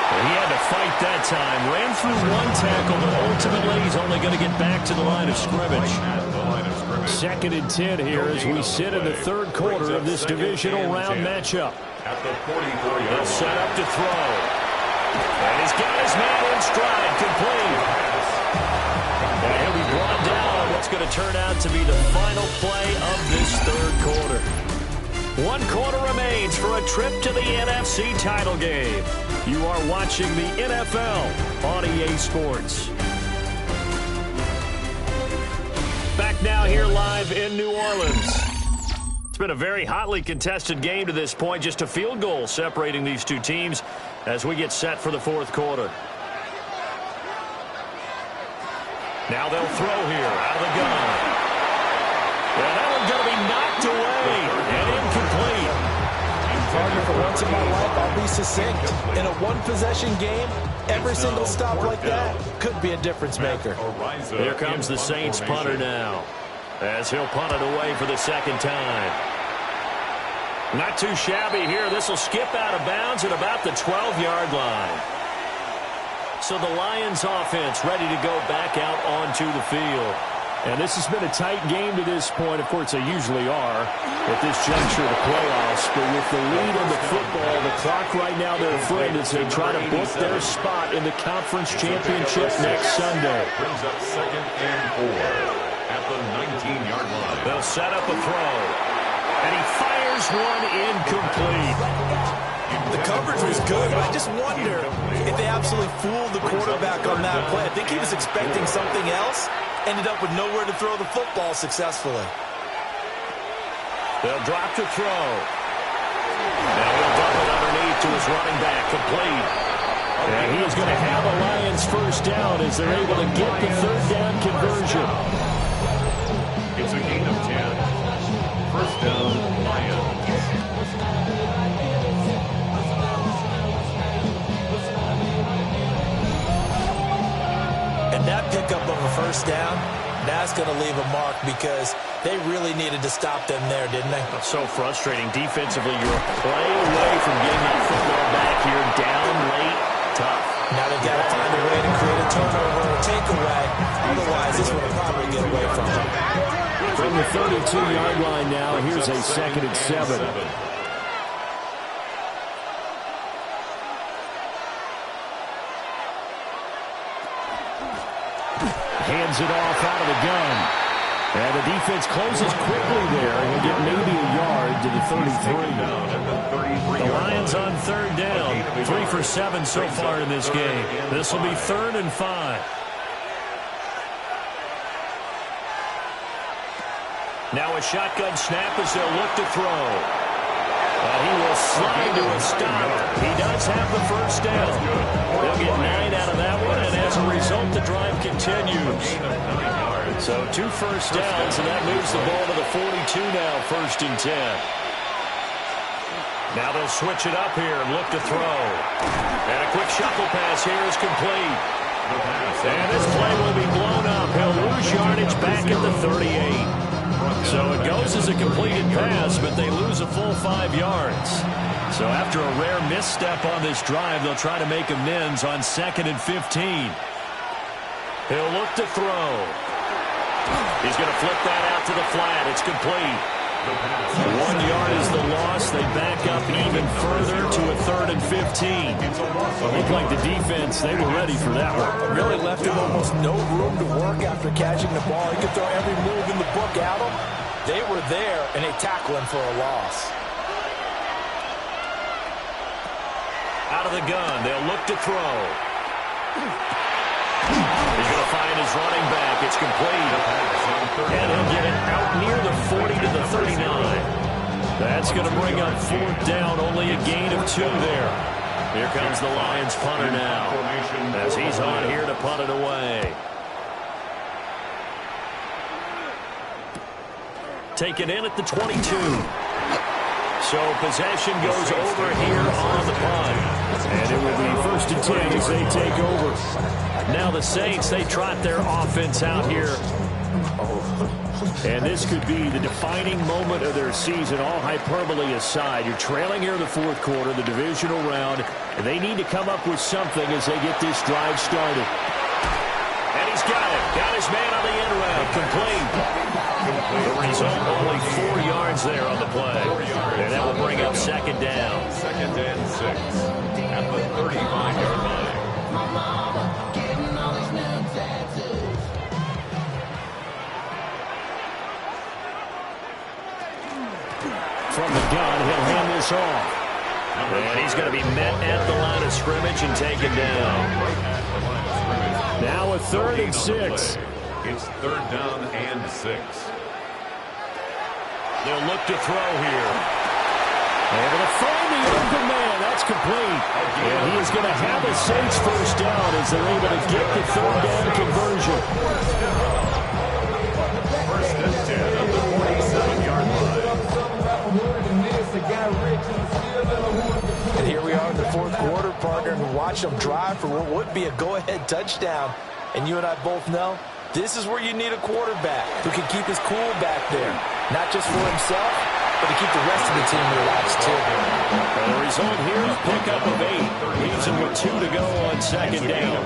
And he had to fight that time. Ran through 1 tackle, but ultimately he's only going to get back to the line of scrimmage. 2nd and 10 here as we sit in the 3rd quarter of this divisional round matchup. They'll set up to throw. And he's got his man in stride, complete. And he'll be brought down. What's going to turn out to be the final play of this 3rd quarter. 1 quarter remains for a trip to the NFC title game. You are watching the NFL on EA Sports. Back now here live in New Orleans. It's been a very hotly contested game to this point. Just a field goal separating these two teams as we get set for the 4th quarter. Now they'll throw here out of the gun. And that one's going to be knocked away and incomplete. Partner, for once in my life, I'll be succinct. In a 1-possession game, every single stop like that could be a difference maker. Here comes the Saints punter now, as he'll punt it away for the 2nd time. Not too shabby here. This will skip out of bounds at about the 12-yard line. So the Lions offense ready to go back out onto the field. And this has been a tight game to this point. Of course, they usually are at this juncture of the playoffs. But with the lead in the football, the clock right now, their friend, as they try to book their spot in the conference championship next Sunday. Brings up 2nd and 4 at the 19-yard line. They'll set up a throw. And he fires one incomplete. The coverage was good, but I just wonder if they absolutely fooled the quarterback on that play. I think he was expecting something else. Ended up with nowhere to throw the football successfully. They'll drop to throw. Now he'll dump it underneath to his running back, complete. And he is going to have a Lions 1st down as they're able to get the 3rd down conversion. It's a gain of 10. 1st down, Lions. And that pickup of a 1st down, that's going to leave a mark because they really needed to stop them there, didn't they? So frustrating. Defensively, you're a play away from getting that football back here, down late, tough. Now they've got to find a way to create a turnover or a takeaway. Otherwise, this one will probably get away from them. From the 32-yard line now, here's a 2nd and 7. Hands it off out of the gun. And the defense closes quickly there. He'll get maybe a yard to the 33. The Lions on third down. 3 for 7 so far in this game. This will be 3rd and 5. Now a shotgun snap as they'll look to throw. And he will slide to a stop. He does have the first down. They'll get 9 out of that one, and as a result, the drive continues. So 2 first downs, and that moves the ball to the 42 now, 1st and 10. Now they'll switch it up here and look to throw. And a quick shuffle pass here is complete. And this play will be blown up. He'll lose yardage back at the 38. So it goes as a completed pass, but they lose a full 5 yards. So after a rare misstep on this drive, they'll try to make amends on 2nd and 15. He'll look to throw. He's going to flip that out to the flat. It's complete. 1 yard is the loss. They back up even further to a 3rd and 15. It looked like the defense, they were ready for that one. Really left him almost no room to work after catching the ball. He could throw every move in the book at him. They were there, and they tackle him for a loss. Out of the gun, they'll look to throw. He's going to find his running back. It's complete. And he'll get it out near the 40 to the 39. That's going to bring up 4th down. Only a gain of 2 there. Here comes the Lions punter now, as he's on here to punt it away. Taken in at the 22. So possession goes over here on the punt. And it will be 1st and 10 as they take over. Now the Saints, they trot their offense out here. And this could be the defining moment of their season, all hyperbole aside. You're trailing here in the 4th quarter, the divisional round, and they need to come up with something as they get this drive started. And he's got it. Got his man on the end route. Complete. The result, only 4 yards there on the play. And that will bring up 2nd down. 2nd and 6 at the 35-yard line. From the gun, he'll hand this off. And he's going to be met at the line of scrimmage and taken down. Now a 3rd and 6. It's 3rd down and 6. They'll look to throw here. Able to find the open man. That's complete. And he is going to have a Saints first down as they're able to get the 3rd down conversion. 1st and 10 at the 47-yard line. And here we are in the 4th quarter, partner, and watch them drive for what would be a go-ahead touchdown. And you and I both know this is where you need a quarterback who can keep his cool back there. Not just for himself, but to keep the rest of the team relaxed, too. And the result here is pickup of 8. Leaves him with 2 to go on 2nd down.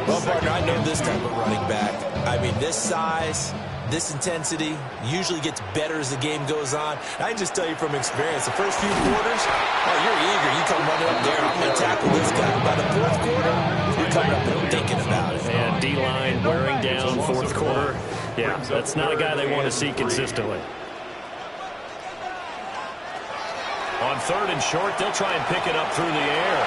Well, partner, I know this type of running back. I mean, this size, this intensity usually gets better as the game goes on. And I can just tell you from experience, the first few quarters, oh, you're eager. You come running up there, I'm going to tackle this guy. By the 4th quarter, you're coming up there thinking about it. And D-line wearing down 4th quarter. Yeah, that's not a guy they want to see consistently. On 3rd and short, they'll try and pick it up through the air.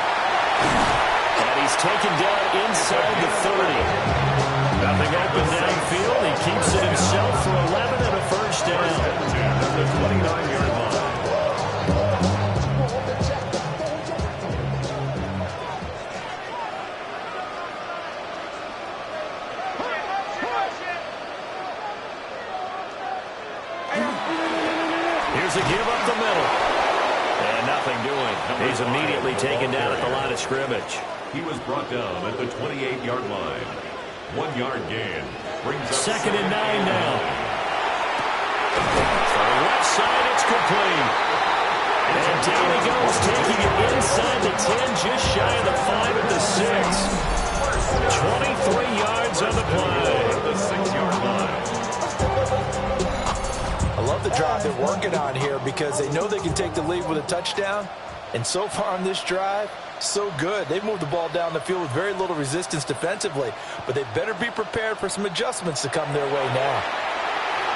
And he's taken down inside the 30. Nothing open downfield. He keeps it himself for 11 and a first down. At the 29-yard line. Here's a give up the middle. And nothing doing. He's immediately taken down at the line of scrimmage. He was brought down at the 28-yard line. 1 yard gain. Brings up 2nd and 9 now. For the left side, it's complete. And down he goes, taking it inside the 10, just shy of the 5 at the 6. 23 yards on the play. the 6-yard line. I love the drive they're working on here because they know they can take the lead with a touchdown. And so far on this drive, so good. They've moved the ball down the field with very little resistance defensively, but they better be prepared for some adjustments to come their way now.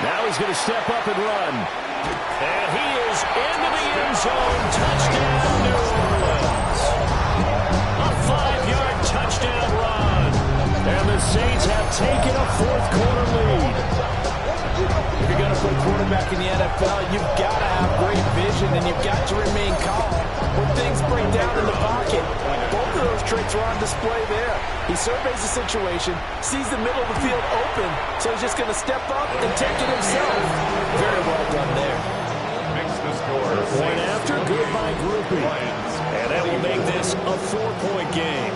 Now he's going to step up and run. And he is into the end zone. Touchdown, New Orleans. A 5-yard touchdown run. And the Saints have taken a fourth-quarter lead. If you're going to put a quarterback in the NFL, you've got to have great vision, and you've got to remain calm when things break down in the pocket. Both of those traits are on display there. He surveys the situation, sees the middle of the field open, so he's just going to step up and take it himself. Very well done there. Makes the score. Point after, goodbye grouping. And that will make this a 4-point game.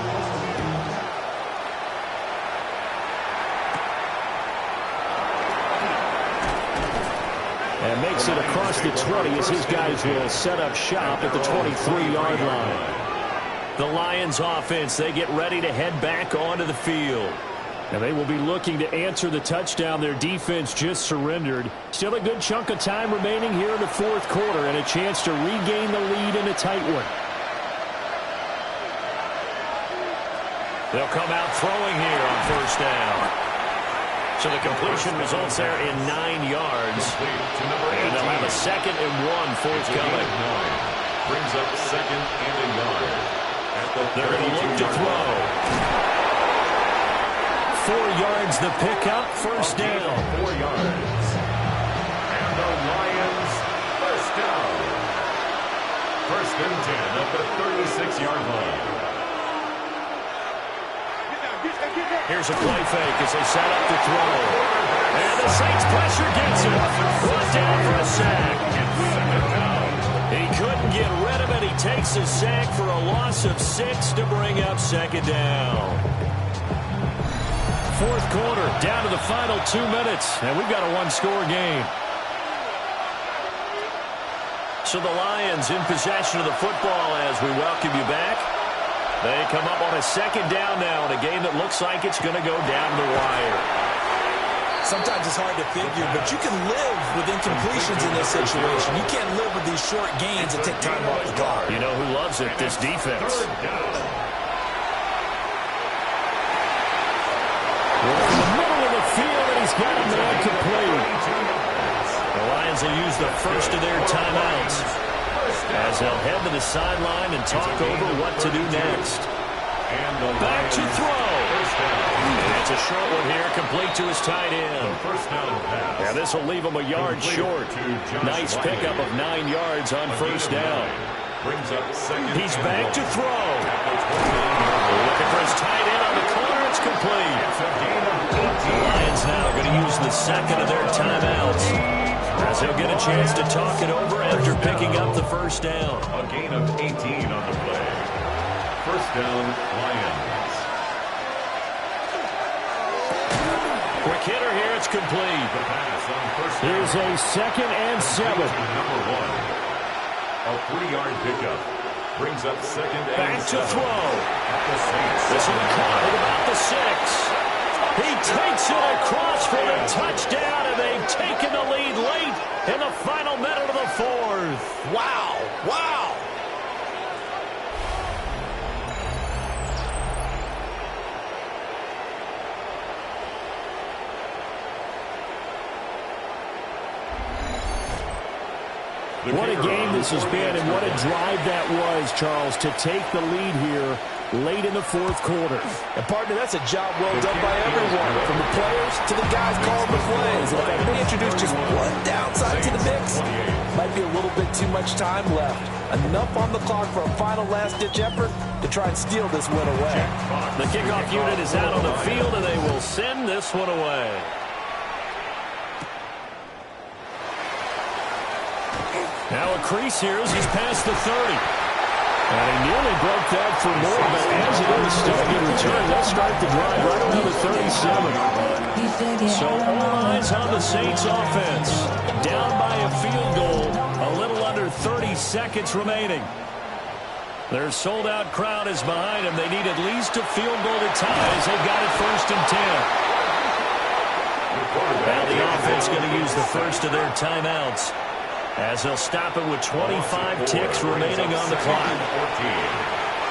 And makes it across the 20 as his guys will set up shop at the 23-yard line. The Lions offense, they get ready to head back onto the field. And they will be looking to answer the touchdown their defense just surrendered. Still a good chunk of time remaining here in the fourth quarter and a chance to regain the lead in a tight one. They'll come out throwing here on first down. So the completion results there in 9 yards. And they'll have a 2nd and 1 forthcoming. Brings up 2nd and a yard. They're going to look to throw. 4 yards the pickup, first down. 4 yards. And the Lions first down. 1st and 10 at the 36-yard line. Here's a play fake as they set up to throw. And the Saints pressure gets him. Brought down for a sack. He couldn't get rid of it. He takes a sack for a loss of 6 to bring up 2nd down. Fourth quarter, down to the final 2 minutes. And we've got a one-score game. So the Lions in possession of the football as we welcome you back. They come up on a 2nd down now in a game that looks like it's going to go down the wire. Sometimes it's hard to figure, but you can live with incompletions in this situation. You can't live with these short gains that take time off the clock. You know who loves it? This defense. In the middle of the field, and he's got a man complete. The Lions will use the first of their timeouts as they'll head to the sideline and talk over what to do next. Back to throw. And it's a short one here, complete to his tight end. Yeah, this will leave him a yard short. Nice pickup of 9 yards on first down. He's back to throw. Looking for his tight end on the corner. It's complete. The Lions now going to use the 2nd of their timeouts as they'll get a chance to talk it over after picking up the first down. A gain of 18 on the play. First down, Lions. Quick hitter here, it's complete. The pass on first down. Here's a 2nd and 7. Number 1. A 3-yard pickup. Brings up 2nd and Back to 7. throw. The Saints. This one caught at about the 6. He takes it across for the touchdown, and they've taken the lead late in the final minute of the fourth. Wow. Wow. What a game this has been, and what a drive that was, Charles, to take the lead here late in the fourth quarter. And, partner, that's a job well done by everyone, from the players to the guys calling the plays. And if I may introduce just one downside to the mix, might be a little bit too much time left. Enough on the clock for a final last-ditch effort to try and steal this win away. The kickoff unit is out on the field, and they will send this one away. Now a crease here as he's past the 30. And he nearly broke that for more, but as it is, still a good return. They'll start the drive right around the 37. So all eyes on the Saints offense. Down by a field goal, a little under 30 seconds remaining. Their sold-out crowd is behind them. They need at least a field goal to tie as they've got it 1st and 10. Now the offense going to use the first of their timeouts, as they'll stop it with 25 ticks remaining on the clock.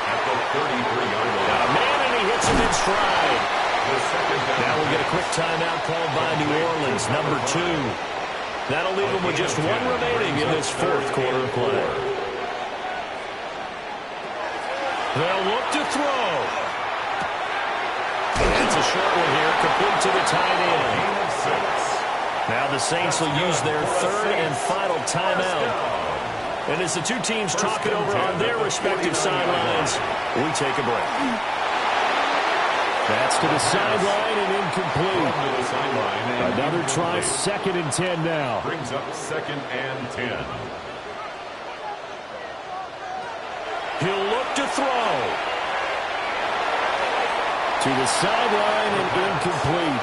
At the 33-yard line. Man, and he hits him in stride. Now we'll get a quick timeout called by New Orleans, number 2. That'll leave them with just one remaining in this fourth quarter play. They'll look to throw. It's a short one here, complete to the tight end. Now the Saints will use their third and final timeout. And as the two teams talk it over on their respective sidelines, we take a break. That's to the sideline and incomplete. Another try, 2nd and 10 now. Brings up 2nd and 10. He'll look to throw. To the sideline and incomplete.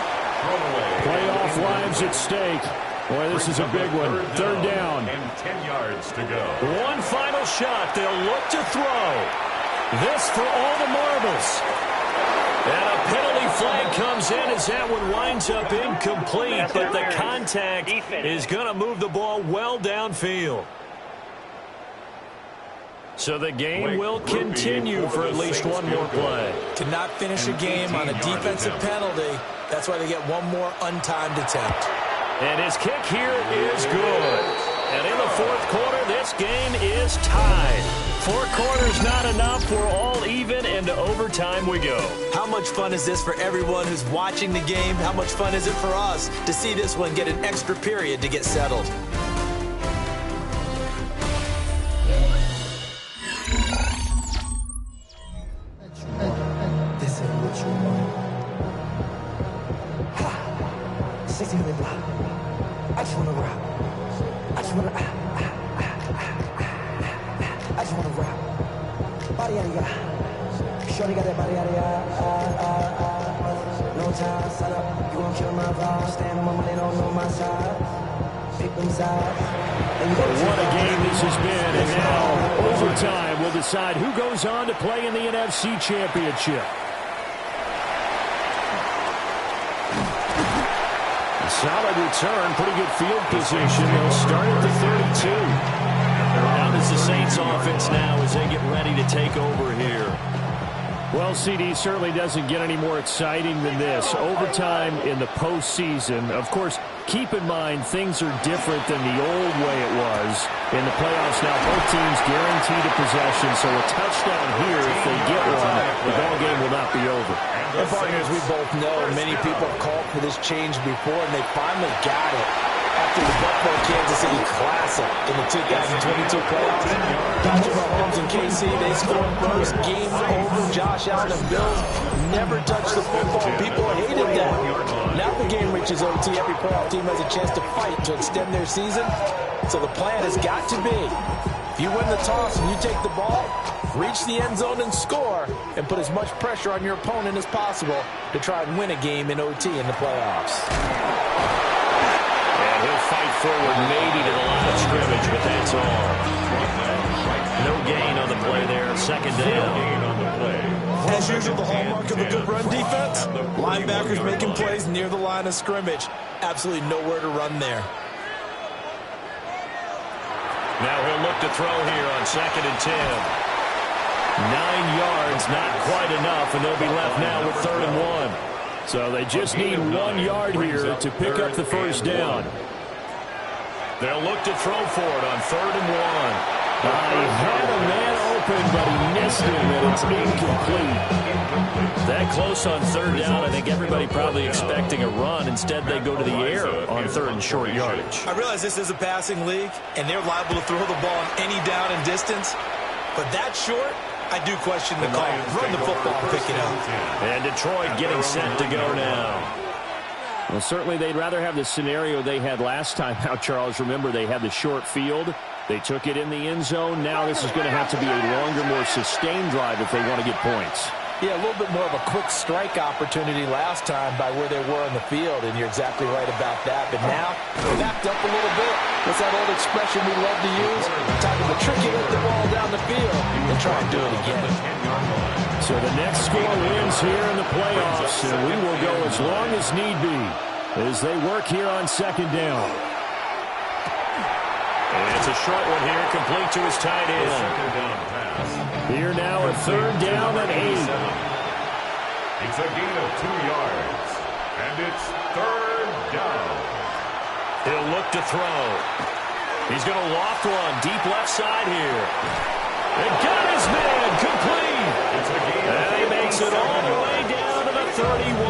Playoff lives at stake. Boy, this is a big one. Third down. And 10 yards to go. One final shot. They'll look to throw. This for all the marbles. And a penalty flag comes in as that one winds up incomplete. But the contact is going to move the ball well downfield. So the game will continue for at least one more play. Cannot finish a game on a defensive penalty. That's why they get one more untimed attempt. And his kick here is good. And in the fourth quarter, this game is tied. 4 quarters not enough. We're all even, and to overtime we go. How much fun is this for everyone who's watching the game? How much fun is it for us to see this one get an extra period to get settled? This ain't what you want. Ha! 1600 block. I just wanna rock. I just wanna I just wanna rock. Body yada yada. Shorty got that body yada yada. No time, set up. You gon' kill my vibe. Stand on my money, don't know my side. Pick them sides. What a game this has been, and now overtime will decide who goes on to play in the NFC Championship. Solid return, pretty good field position. They'll start at the 32. How does the Saints offense now as they get ready to take over here? Well, CD certainly doesn't get any more exciting than this. Overtime in the postseason. Of course, keep in mind things are different than the old way it was. In the playoffs now, both teams guaranteed a possession, so a touchdown here, if they get one, the ball game will not be over. And partners, we both know many people have called for this change before, and they finally got it after the Buffalo-Kansas City Classic in the 2022 playoffs. Patrick Mahomes and KC, they scored first. Game over. Josh Allen and Bills never touched the football. People hated that. Now the game reaches OT. Every playoff team has a chance to fight to extend their season. So the plan has got to be, if you win the toss and you take the ball, reach the end zone and score, and put as much pressure on your opponent as possible to try and win a game in OT in the playoffs. And he'll fight forward maybe to the line of scrimmage, but that's all. No gain on the play there. 2nd down. As usual, the hallmark of a good run defense, linebackers making plays near the line of scrimmage. Absolutely nowhere to run there. Now he'll look to throw here on 2nd and 10. 9 yards, not quite enough, and they'll be left now with 3rd and 1. So they just need 1 yard here to pick up the first down. They'll look to throw for it on 3rd and 1. He had a man open, but he missed him, and it's incomplete. That close on 3rd down, I think everybody probably expecting a run. Instead, they go to the air on 3rd and short yardage. I realize this is a passing league, and they're liable to throw the ball on any down and distance. But that short, I do question the call. Run the football and pick it up. And Detroit getting set to go now. Well, certainly they'd rather have the scenario they had last time out, Charles. Remember, they had the short field. They took it in the end zone. Now this is going to have to be a longer, more sustained drive if they want to get points. Yeah, a little bit more of a quick strike opportunity last time by where they were on the field, and you're exactly right about that. But now, backed up a little bit. What's that old expression we love to use? Time to matriculate the ball down the field and try and do it again. So the next score wins here in the playoffs, and we will go as long as need be as they work here on 2nd down. And it's a short one here, complete to his tight end. Here now a 3rd down and 8. It's a gain of 2 yards. And it's third down. He'll look to throw. He's going to loft one deep left side here. And got his man complete. It's a gain and he makes it all the way down to the 31.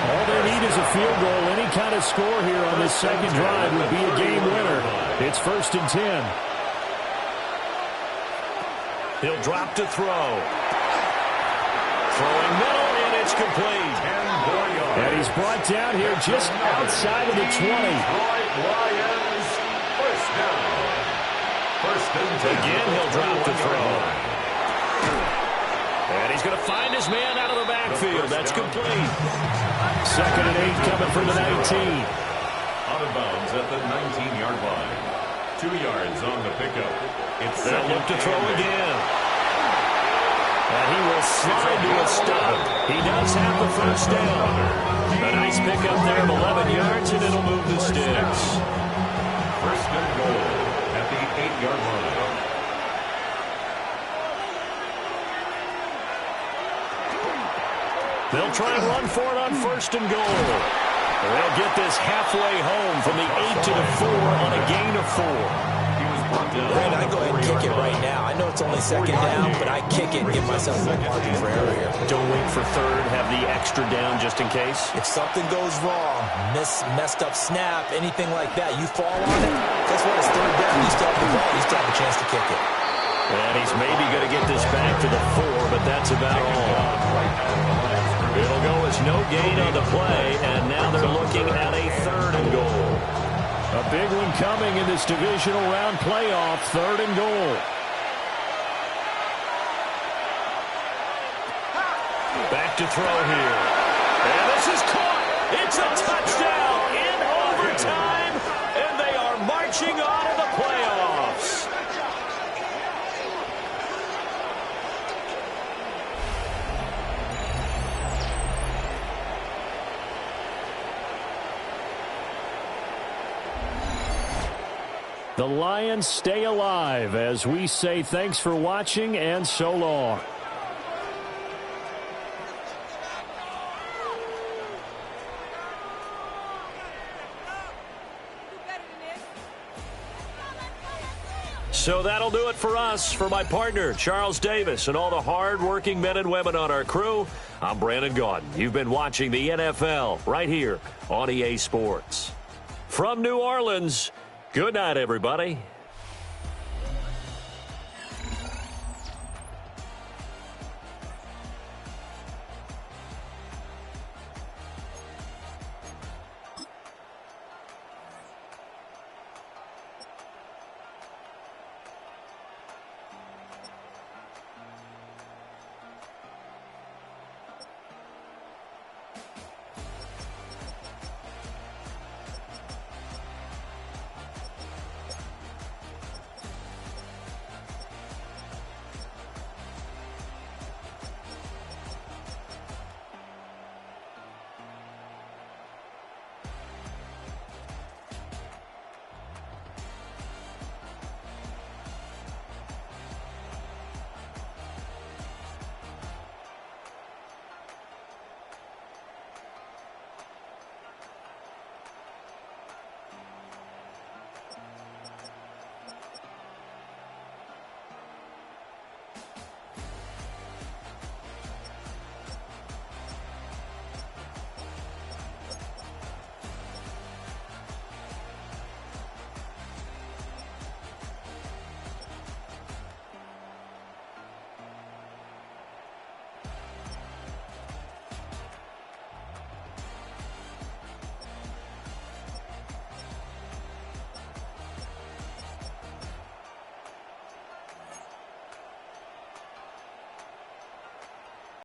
All they need is a field goal. Any kind of score here on this second drive would be a game winner. It's 1st and 10. He'll drop to throw. Throwing middle, and it's complete. And he's brought down here just outside of the 20. Lions, first down. 1st and 10. Again, he'll drop to throw. And he's going to find his man out of the backfield. That's complete. 2nd and 8 coming from the 19. Out of bounds at the 19-yard line. 2 yards on the pickup. They'll look to throw again. And he will slide to a stop. He does have the first down. A nice pickup there of 11 yards, and it'll move the sticks. 1st and goal at the 8-yard line. They'll try and run for it on 1st and goal. They'll get this halfway home from the 8 to the 4 on a gain of 4. Brad, I go ahead and kick it right now. I know it's only 2nd down, but I kick it and give myself a margin for error here. Don't wait for 3rd. Have the extra down just in case. If something goes wrong, messed up snap, anything like that, you fall on it, guess what? It's 3rd down. You still have the ball. You still have a chance to kick it. And he's maybe going to get this back to the 4, but that's about all. It'll go as no gain on the play, and now they're looking at a 3rd and goal. A big one coming in this divisional round playoff, 3rd and goal. Back to throw here. And this is caught. It's a touchdown in overtime, and they are marching on to the playoffs. The Lions stay alive as we say thanks for watching and so long. So that'll do it for us. For my partner, Charles Davis, and all the hard-working men and women on our crew, I'm Brandon Gaudin. You've been watching the NFL right here on EA Sports. From New Orleans, good night, everybody.